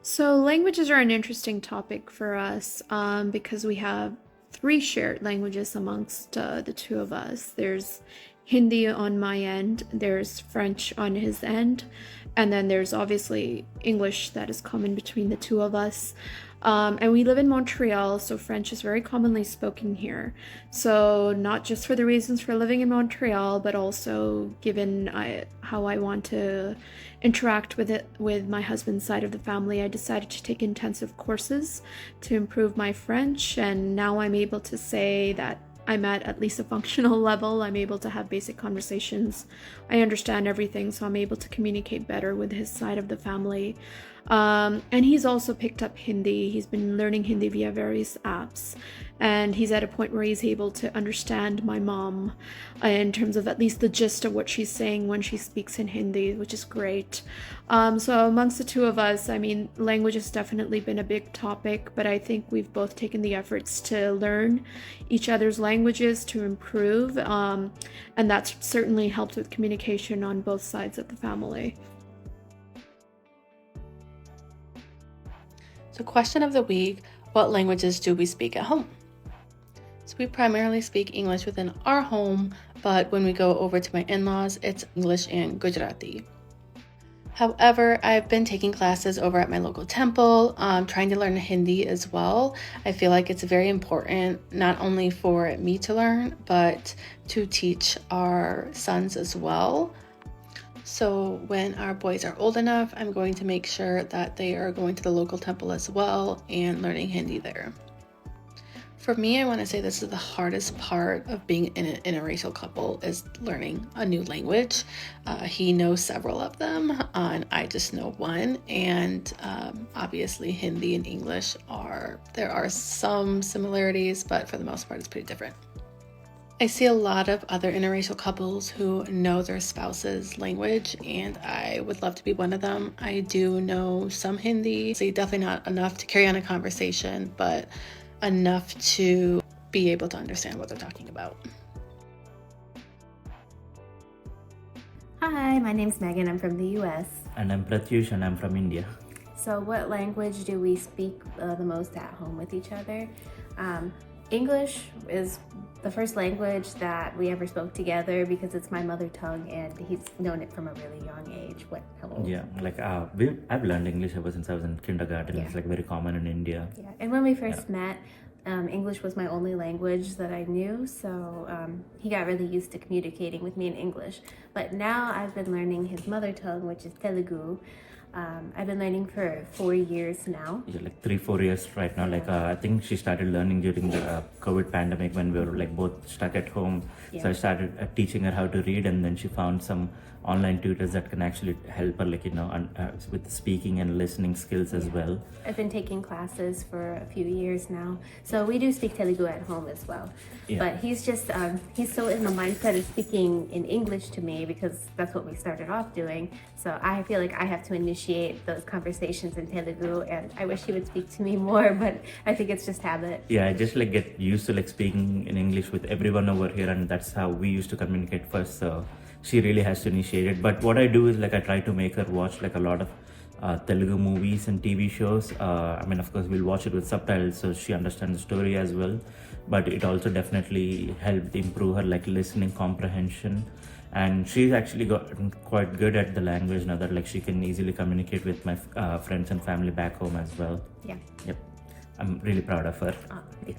So, languages are an interesting topic for us because we have three shared languages amongst the two of us. There's Hindi on my end, there's French on his end, and then there's obviously English that is common between the two of us. And we live in Montreal, so French is very commonly spoken here. So, not just for the reasons for living in Montreal, but also given how I want to interact with my husband's side of the family, I decided to take intensive courses to improve my French, and now I'm able to say that I'm at least a functional level. I'm able to have basic conversations. I understand everything, so I'm able to communicate better with his side of the family. And he's also picked up Hindi. He's been learning Hindi via various apps. And he's at a point where he's able to understand my mom in terms of at least the gist of what she's saying when she speaks in Hindi, which is great. So amongst the two of us, I mean, language has definitely been a big topic, but I think we've both taken the efforts to learn each other's languages to improve. And that's certainly helped with communication on both sides of the family. So question of the week, what languages do we speak at home? So we primarily speak English within our home, but when we go over to my in-laws, it's English and Gujarati. However, I've been taking classes over at my local temple, trying to learn Hindi as well. I feel like it's very important, not only for me to learn, but to teach our sons as well. So when our boys are old enough, I'm going to make sure that they are going to the local temple as well and learning Hindi there. For me, I want to say this is the hardest part of being in an interracial couple is learning a new language. He knows several of them, and I just know one. And obviously Hindi and English there are some similarities, but for the most part, it's pretty different. I see a lot of other interracial couples who know their spouse's language, and I would love to be one of them. I do know some Hindi, so definitely not enough to carry on a conversation, but enough to be able to understand what they're talking about. Hi, my name's Megan. I'm from the US. And I'm Prathyush and I'm from India. So what language do we speak the most at home with each other? English is the first language that we ever spoke together because it's my mother tongue and he's known it from a really young age. How old? Yeah, like I've learned English ever since I was in kindergarten. Yeah. It's like very common in India. Yeah, and when we first met, English was my only language that I knew, so he got really used to communicating with me in English. But now I've been learning his mother tongue, which is Telugu. I've been learning for 4 years now. Yeah, like 3-4 years right now. Like I think she started learning during the COVID pandemic when we were like both stuck at home. Yeah. So I started teaching her how to read, and then she found some online tutors that can actually help her, like with speaking and listening skills as well. I've been taking classes for a few years now, so we do speak Telugu at home as well. Yeah. But he's just he's still in the mindset of speaking in English to me because that's what we started off doing. So I feel like I have to initiate those conversations in Telugu, and I wish he would speak to me more, but I think it's just habit. Yeah, I just like get used to like speaking in English with everyone over here, and that's how we used to communicate first. So she really has to initiate it. But what I do is like I try to make her watch like a lot of Telugu movies and TV shows. I mean, of course, we'll watch it with subtitles so she understands the story as well. But it also definitely helped improve her like listening comprehension. And she's actually gotten quite good at the language now that like she can easily communicate with my friends and family back home as well. Yeah. Yep. I'm really proud of her. Yeah.